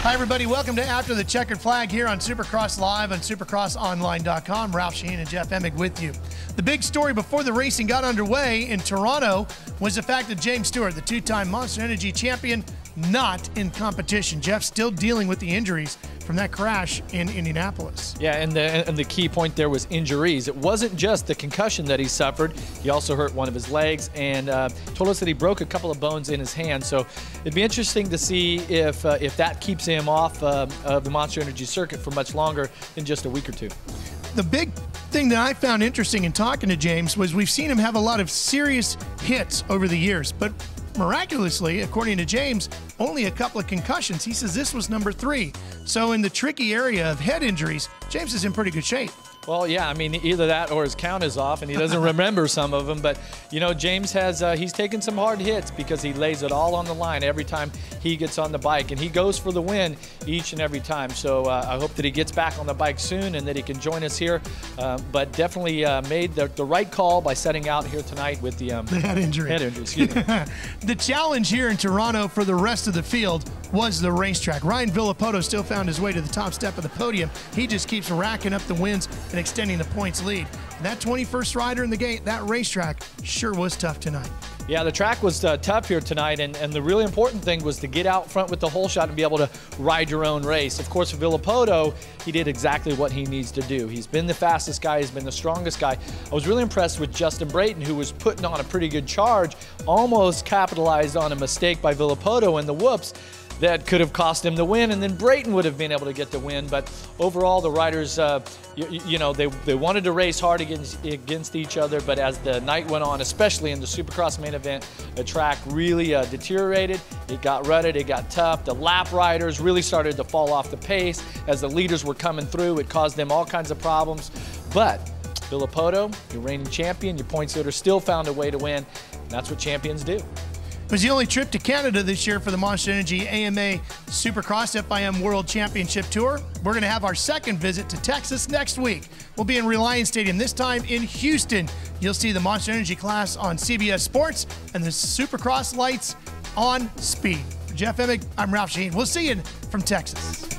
Hi, everybody. Welcome to After the Checkered Flag here on Supercross Live on supercrossonline.com. Ralph Sheheen and Jeff Emig with you. The big story before the racing got underway in Toronto was the fact that James Stewart, the two-time Monster Energy champion, not in competition. Jeff still dealing with the injuries from that crash in Indianapolis. Yeah, and the key point there was injuries. It wasn't just the concussion that he suffered. He also hurt one of his legs and told us that he broke a couple of bones in his hand. So it'd be interesting to see if that keeps him off of the Monster Energy circuit for much longer than just a week or two. The big thing that I found interesting in talking to James was we've seen him have a lot of serious hits over the years, but miraculously, according to James, only a couple of concussions. He says this was number 3. So in the tricky area of head injuries, James is in pretty good shape. Well, yeah, I mean, either that or his count is off and he doesn't remember some of them. But, you know, James has, he's taken some hard hits because he lays it all on the line every time he gets on the bike. And he goes for the win each and every time. So I hope that he gets back on the bike soon and that he can join us here. But definitely made the right call by setting out here tonight with the head injury. Head injury, excuse me. The challenge here in Toronto for the rest of the field was the racetrack. Ryan Villopoto still found his way to the top step of the podium. He just keeps racking up the wins and extending the points lead. And that 21st rider in the gate, that racetrack sure was tough tonight. Yeah, the track was tough here tonight, and the really important thing was to get out front with the hole shot and be able to ride your own race. Of course, for Villopoto, he did exactly what he needs to do. He's been the fastest guy, he's been the strongest guy. I was really impressed with Justin Brayton, who was putting on a pretty good charge, almost capitalized on a mistake by Villopoto in the whoops that could have cost him the win, and then Brayton would have been able to get the win. But overall, the riders, you know, they wanted to race hard against each other, but as the night went on, especially in the Supercross main event, the track really deteriorated. It got rutted, it got tough. The lap riders really started to fall off the pace. As the leaders were coming through, it caused them all kinds of problems. But Villopoto, your reigning champion, your points leader, still found a way to win, and that's what champions do. It was the only trip to Canada this year for the Monster Energy AMA Supercross FIM World Championship Tour. We're going to have our second visit to Texas next week. We'll be in Reliance Stadium, this time in Houston. You'll see the Monster Energy class on CBS Sports and the Supercross lights on Speed. For Jeff Emig, I'm Ralph Sheheen. We'll see you from Texas.